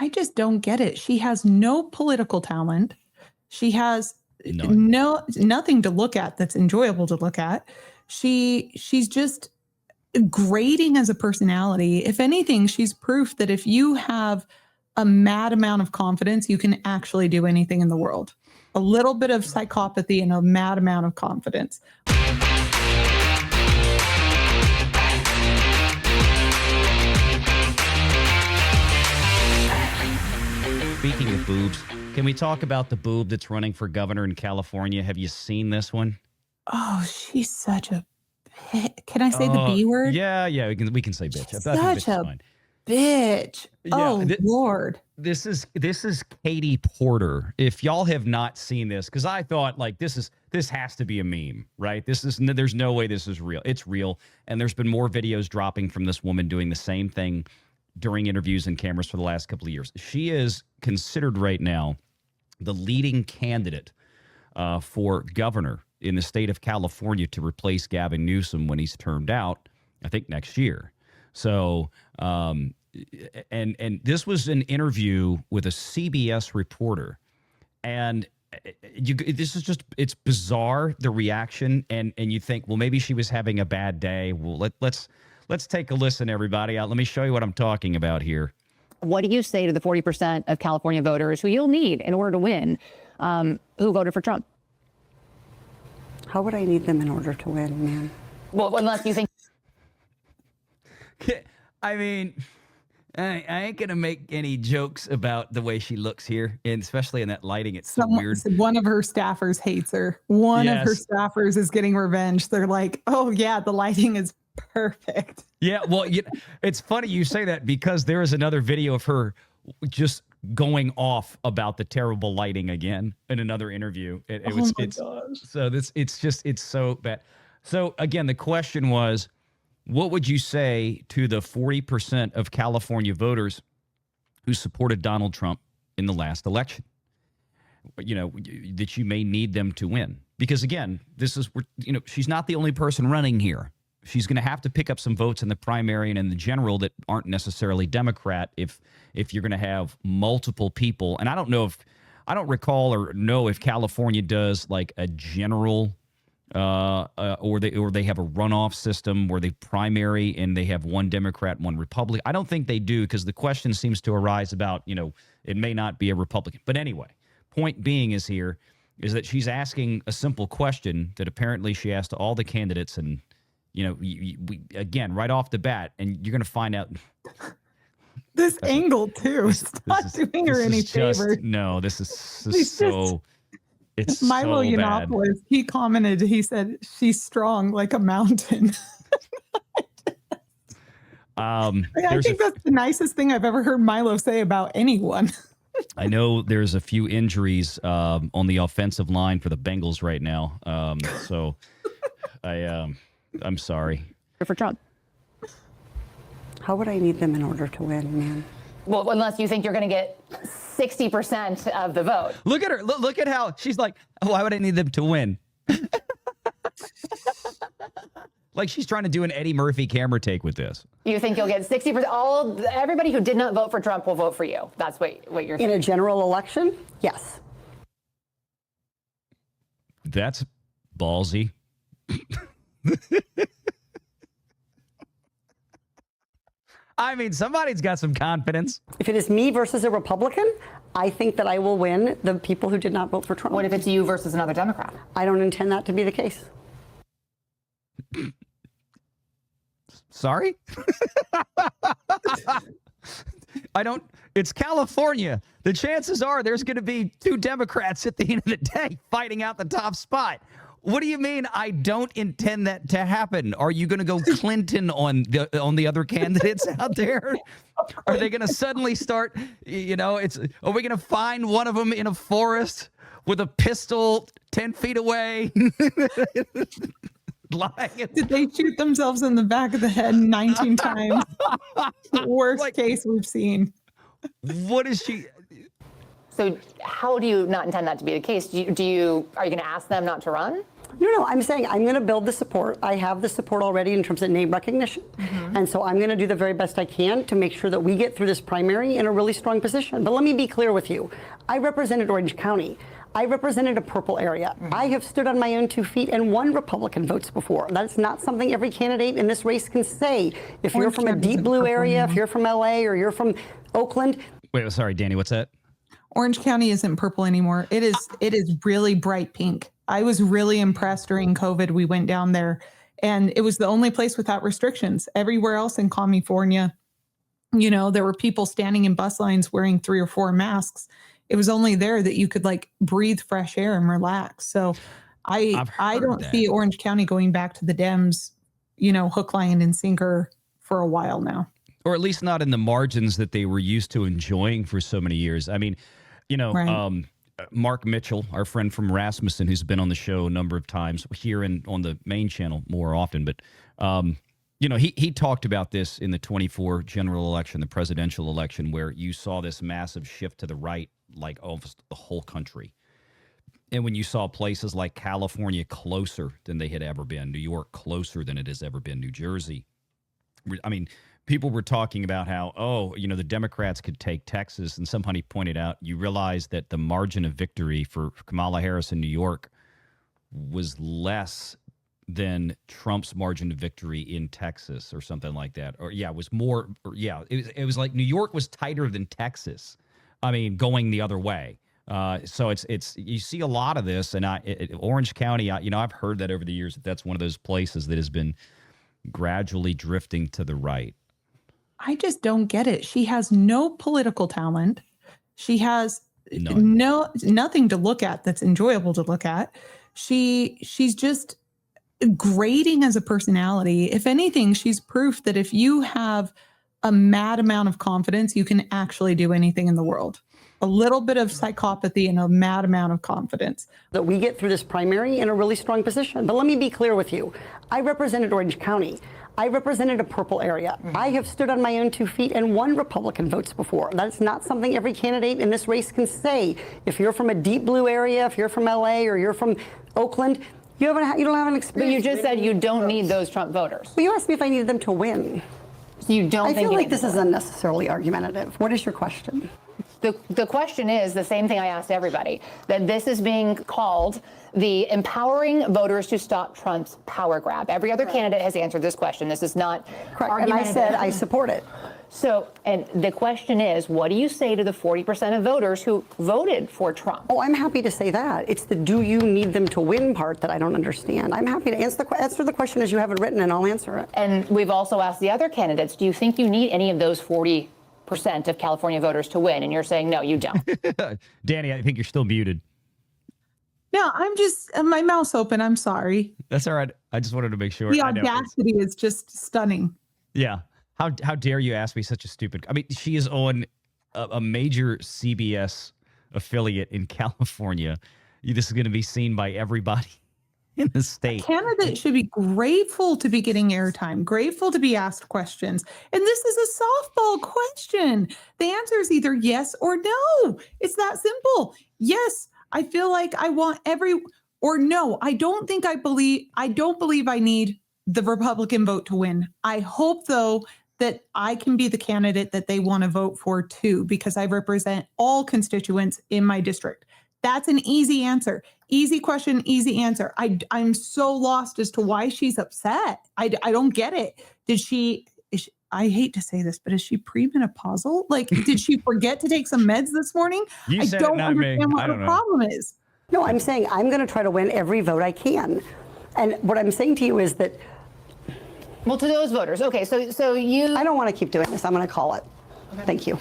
I just don't get it. She has no political talent. She has None. nothing to look at that's enjoyable to look at. She's just grating as a personality. If anything, she's proof that if you have a mad amount of confidence, you can actually do anything in the world. A little bit of psychopathy and a mad amount of confidence. Speaking of boobs, can we talk about the boob that's running for governor in California? Have you seen this one? Oh, she's such a can I say the B word? Yeah, we can say bitch. Such a bitch. Yeah, oh, Lord. This is Katie Porter. If y'all have not seen this, because I thought like this has to be a meme, right? There's no way this is real. It's real. And there's been more videos dropping from this woman doing the same thing during interviews and cameras for the last couple of years. She is considered right now the leading candidate for governor in the state of California to replace Gavin Newsom when he's termed out, I think next year. So, and this was an interview with a CBS reporter, and it's bizarre, the reaction, and you think, well, maybe she was having a bad day. Well, let's take a listen, everybody. Let me show you what I'm talking about here. What do you say to the 40% of California voters who you'll need in order to win, who voted for Trump? How would I need them in order to win, man? Well, unless you think... I mean, I ain't going to make any jokes about the way she looks here, and especially in that lighting. It's so weird. One of her staffers hates her. One of her staffers is getting revenge. They're like, oh, yeah, the lighting is perfect. Yeah, well, it's funny you say that because there is another video of her just going off about the terrible lighting again in another interview. It's so bad. So again, the question was, what would you say to the 40% of California voters who supported Donald Trump in the last election? You know, that you may need them to win. Because again, she's not the only person running here. She's going to have to pick up some votes in the primary and in the general that aren't necessarily Democrat if you're going to have multiple people. And I don't recall or know if California does like a general or they have a runoff system where they primary and they have one Democrat, one Republican. I don't think they do, because the question seems to arise about, it may not be a Republican. But anyway, point being is that she's asking a simple question that apparently she asked to all the candidates, and again, right off the bat, and you're going to find out. This angle, too. Stop doing her any favors. No, this is so... It's Milo so Yiannopoulos, bad. he commented, he said, she's strong like a mountain. I think that's the nicest thing I've ever heard Milo say about anyone. I know there's a few injuries on the offensive line for the Bengals right now. So I'm sorry. For Trump. How would I need them in order to win, man? Well, unless you think you're going to get 60% of the vote. Look at her. Look at how she's like, oh, why would I need them to win? Like she's trying to do an Eddie Murphy camera take with this. You think you'll get 60%? Everybody who did not vote for Trump will vote for you. That's what you're saying. In a general election? Yes. That's ballsy. I mean, somebody's got some confidence. If it is me versus a Republican, I think that I will win the people who did not vote for Trump. What if it's you versus another Democrat? I don't intend that to be the case. Sorry? It's California. The chances are there's going to be two Democrats at the end of the day fighting out the top spot. What do you mean I don't intend that to happen? Are you going to go Clinton on the other candidates out there? Are they going to suddenly start, are we going to find one of them in a forest with a pistol 10 feet away? Did they shoot themselves in the back of the head 19 times? Worst case we've seen. What is she... So how do you not intend that to be the case? Are you going to ask them not to run? No, I'm saying I'm going to build the support. I have the support already in terms of name recognition. And so I'm going to do the very best I can to make sure that we get through this primary in a really strong position. But let me be clear with you. I represented Orange County. I represented a purple area. I have stood on my own 2 feet and won Republican votes before. That's not something every candidate in this race can say. If you're from a deep blue area, if you're from LA or you're from Oakland. Wait, sorry, Danny, what's that? Orange County isn't purple anymore. It is really bright pink. I was really impressed during COVID. We went down there and it was the only place without restrictions. Everywhere else in California, you know, there were people standing in bus lines wearing 3 or 4 masks. It was only there that you could like breathe fresh air and relax. So I don't see Orange County going back to the Dems, you know, hook, line, and sinker for a while now. Or at least not in the margins that they were used to enjoying for so many years. I mean, you know, Right. Mark Mitchell, our friend from Rasmussen, who's been on the show a number of times here and on the main channel more often, but you know, he talked about this in the 24 general election, the presidential election, where you saw this massive shift to the right, like almost the whole country. And when you saw places like California closer than they had ever been, New York closer than it has ever been, New Jersey. I mean, people were talking about how, oh, you know, the Democrats could take Texas. And somebody pointed out, you realize that the margin of victory for Kamala Harris in New York was less than Trump's margin of victory in Texas or something like that. Or yeah, it was more. Or, yeah, it was like New York was tighter than Texas. I mean, going the other way. So it's you see a lot of this, and Orange County, you know, I've heard that over the years that that's one of those places that has been gradually drifting to the right. I just don't get it. She has no political talent. She has None. nothing to look at that's enjoyable to look at. She's just grating as a personality. If anything, she's proof that if you have a mad amount of confidence, you can actually do anything in the world. A little bit of psychopathy and a mad amount of confidence. That we get through this primary in a really strong position. But let me be clear with you. I represented Orange County. I represented a purple area. I have stood on my own 2 feet and won Republican votes before. That's not something every candidate in this race can say. If you're from a deep blue area, if you're from LA or you're from Oakland, you don't have an experience. But you just said you don't need those Trump voters. Well, you asked me if I needed them to win. You don't I think feel you like need this them. is unnecessarily argumentative. What is your question? The question is the same thing I asked everybody, that this is being called the empowering voters to stop Trump's power grab. Every other candidate has answered this question. This is not Correct. And I argumentative. said I support it. So, and the question is, what do you say to the 40% of voters who voted for Trump? Oh, I'm happy to say that. It's the do you need them to win part that I don't understand. I'm happy to answer the question as you have it written, and I'll answer it. And we've also asked the other candidates, do you think you need any of those 40% of California voters to win? And you're saying, no, you don't. Danny, I think you're still muted. No, I'm just my mouth's open. I'm sorry. That's all right. I just wanted to make sure. The I know. audacity is just stunning. Yeah. How dare you ask me such a stupid? I mean, she is on a major CBS affiliate in California. This is going to be seen by everybody in the state. Candidates should be grateful to be getting airtime, grateful to be asked questions. And this is a softball question. The answer is either yes or no. It's that simple. Yes, I feel like I want or no, I don't believe I need the Republican vote to win. I hope, though, that I can be the candidate that they want to vote for, too, because I represent all constituents in my district. That's an easy answer. Easy question, easy answer. I'm so lost as to why she's upset. I don't get it. I hate to say this, but is she premenopausal? Like, did she forget to take some meds this morning? You said I don't it, not me. understand what I the don't know. problem is. No, I'm saying I'm going to try to win every vote I can. And what I'm saying to you is that Well, to those voters. Okay, so you... I don't want to keep doing this. I'm going to call it. Thank you.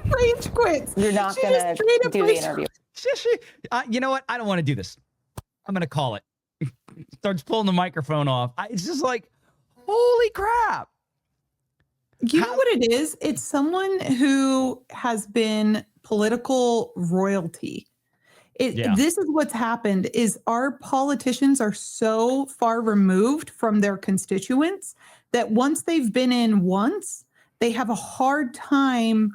Rage quits. You're not She going just to straight up do the rage interview. You know what? I don't want to do this. I'm going to call it. Starts pulling the microphone off. It's just like, holy crap. You know what it is? It's someone who has been political royalty. This is what's happened is our politicians are so far removed from their constituents that once they've been in once, they have a hard time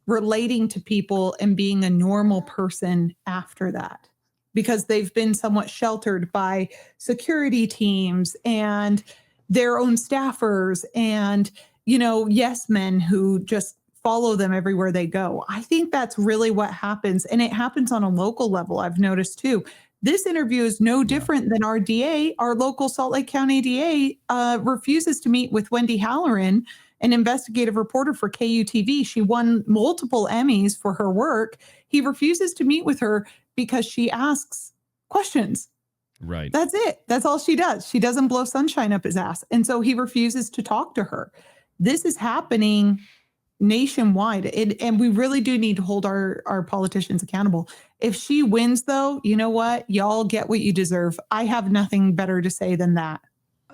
relating to people and being a normal person after that. because they've been somewhat sheltered by security teams and their own staffers and, yes men who just follow them everywhere they go. I think that's really what happens. And it happens on a local level, I've noticed too. This interview is no different than our DA. Our local Salt Lake County DA refuses to meet with Wendy Halloran, an investigative reporter for KUTV. She won multiple Emmys for her work. He refuses to meet with her because she asks questions. Right. That's it. That's all she does. She doesn't blow sunshine up his ass. And so he refuses to talk to her. This is happening nationwide. And we really do need to hold our politicians accountable. If she wins, though, you know what? Y'all get what you deserve. I have nothing better to say than that.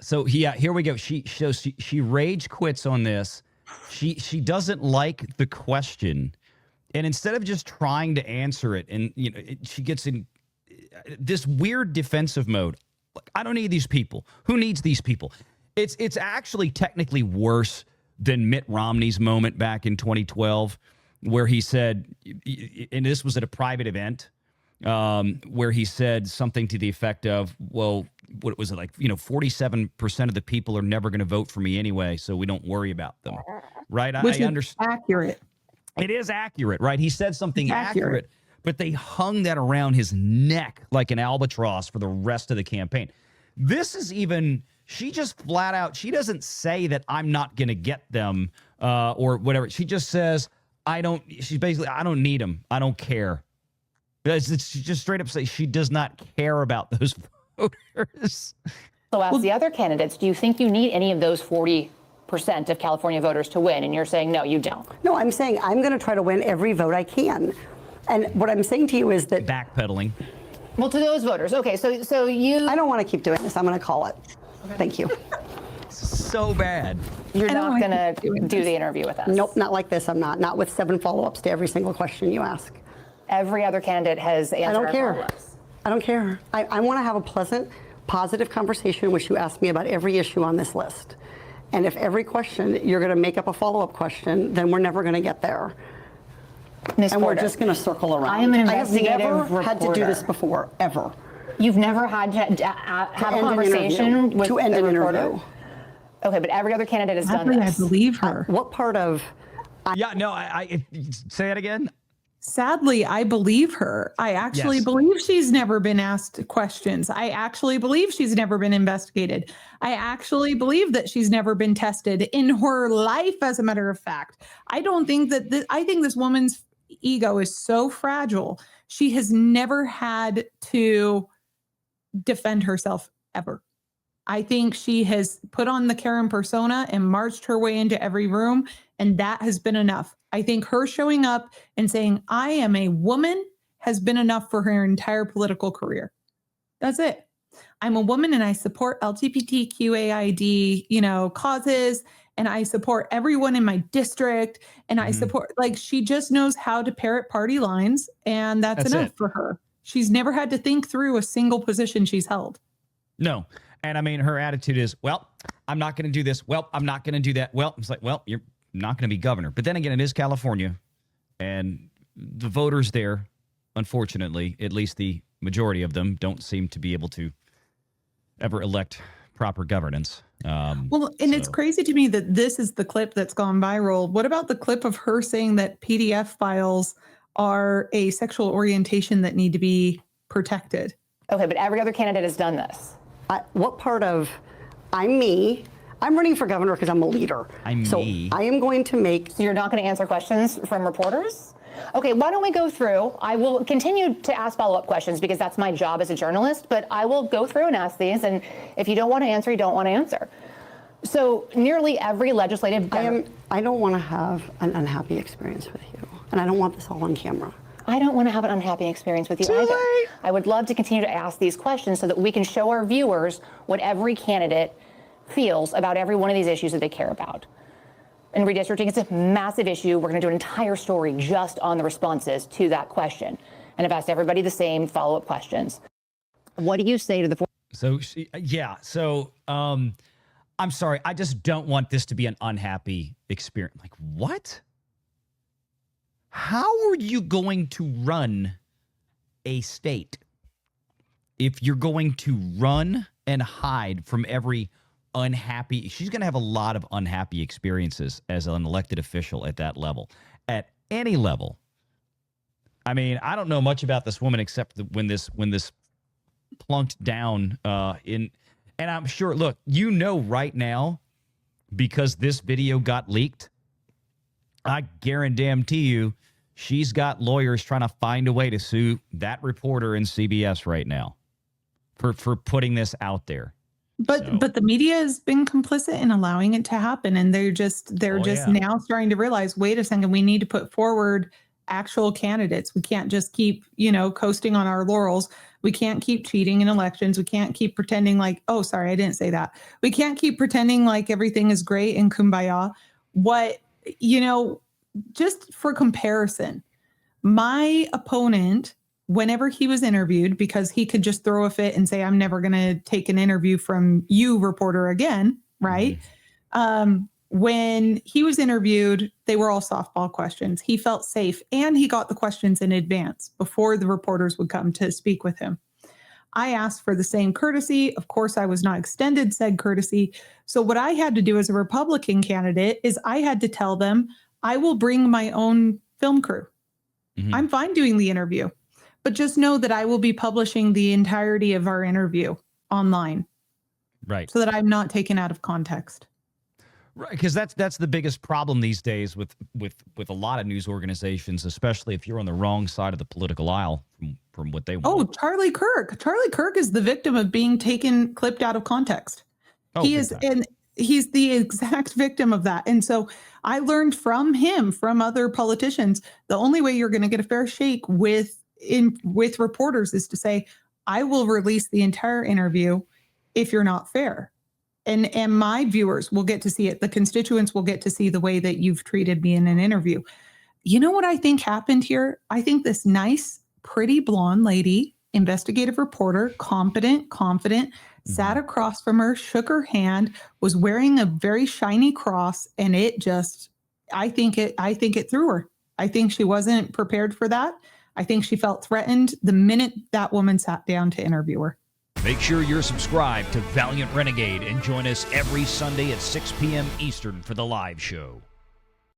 So here we go. She rage quits on this. She doesn't like the question, and instead of just trying to answer it, and she gets in this weird defensive mode. Like, I don't need these people. Who needs these people? It's actually technically worse than Mitt Romney's moment back in 2012, where he said, and this was at a private event, where he said something to the effect of, well, what was it, like, 47% of the people are never going to vote for me anyway, so we don't worry about them. Right? Which I is understand. accurate. It is accurate, right? He said something accurate, but they hung that around his neck like an albatross for the rest of the campaign. This is even, she just flat out, she doesn't say that I'm not going to get them or whatever. She just says, I don't need them. I don't care. It's just straight up say she does not care about those voters. So ask the other candidates, do you think you need any of those 40% of California voters to win? And you're saying, no, you don't. No, I'm saying I'm going to try to win every vote I can. And what I'm saying to you is that backpedaling. Well, to those voters. Okay, so you... I don't want to keep doing this. I'm going to call it. Okay. Thank you. So bad. You're not going to do the interview with us? Nope, not like this. I'm not. Not with 7 follow-ups to every single question you ask. Every other candidate has answered. I don't care. Follow-ups. I don't care. I want to have a pleasant, positive conversation in which you ask me about every issue on this list. And if every question you're going to make up a follow-up question, then we're never going to get there. Ms. And Porter, we're just going to circle around. I am an investigative I have never reporter. had to do this before, ever. You've never had to have a conversation with to end a an reporter? interview. Okay, but every other candidate has done Sadly, this. I believe her. What part of... Yeah, no, I say it again. Sadly, I believe her. I actually believe she's never been asked questions. I actually believe she's never been investigated. I actually believe that she's never been tested in her life, as a matter of fact. I don't think that I think this woman's ego is so fragile. She has never had to defend herself ever. I think she has put on the Karen persona and marched her way into every room, and that has been enough. I think her showing up and saying, I am a woman, has been enough for her entire political career. That's it. I'm a woman and I support LGBTQAID, causes, and I support everyone in my district. And I support, she just knows how to parrot party lines, and that's enough for her. She's never had to think through a single position she's held. No. And I mean, her attitude is, well, I'm not going to do this. Well, I'm not going to do that. Well, it's like, well, you're not going to be governor. But then again, it is California, and the voters there, unfortunately, at least the majority of them, don't seem to be able to ever elect proper governance. It's crazy to me that this is the clip that's gone viral. What about the clip of her saying that PDF files are a sexual orientation that need to be protected? Okay, but every other candidate has done this. What part of I'm me? I'm running for governor because I'm a leader. So I am going to make... So you're not going to answer questions from reporters? Okay, why don't we go through? I will continue to ask follow-up questions because that's my job as a journalist, but I will go through and ask these, and if you don't want to answer, you don't want to answer. So nearly every legislative... I don't want to have an unhappy experience with you, and I don't want this all on camera. I don't want to have an unhappy experience with you either. I would love to continue to ask these questions so that we can show our viewers what every candidate feels about every one of these issues that they care about. And redistricting is a massive issue. We're going to do an entire story just on the responses to that question. And I've asked everybody the same follow-up questions. What do you say to the... I'm sorry. I just don't want this to be an unhappy experience. Like, what? How are you going to run a state if you're going to run and hide from every unhappy, she's going to have a lot of unhappy experiences as an elected official at that level, at any level. I mean, I don't know much about this woman except that when this plunked down and I'm sure, look, right now, because this video got leaked, I guarantee you she's got lawyers trying to find a way to sue that reporter in CBS right now for putting this out there. But the media has been complicit in allowing it to happen, and they're just now starting to realize, wait a second, we need to put forward actual candidates. We can't just keep, coasting on our laurels. We can't keep cheating in elections. We can't keep pretending like, oh, sorry, I didn't say that. We can't keep pretending like everything is great and kumbaya. Just for comparison, my opponent, whenever he was interviewed, because he could just throw a fit and say, I'm never going to take an interview from you, reporter, again, right? Mm-hmm. When he was interviewed, they were all softball questions. He felt safe, and he got the questions in advance before the reporters would come to speak with him. I asked for the same courtesy. Of course, I was not extended said courtesy. So what I had to do as a Republican candidate is I had to tell them, I will bring my own film crew. Mm-hmm. I'm fine doing the interview, but just know that I will be publishing the entirety of our interview online. Right. So that I'm not taken out of context. Right, because that's the biggest problem these days with a lot of news organizations, especially if you're on the wrong side of the political aisle from what they want. Oh, Charlie Kirk. Charlie Kirk is the victim of being clipped out of context. Oh, he is, and he's the exact victim of that. And so I learned from him, from other politicians, the only way you're going to get a fair shake with reporters is to say, I will release the entire interview if you're not fair. And my viewers will get to see it. The constituents will get to see the way that you've treated me in an interview. You know what I think happened here? I think this nice, pretty blonde lady, investigative reporter, competent, confident, sat across from her, shook her hand, was wearing a very shiny cross, and it just, I think it threw her. I think she wasn't prepared for that. I think she felt threatened the minute that woman sat down to interview her. Make sure you're subscribed to Valiant Renegade and join us every Sunday at 6 p.m. Eastern for the live show.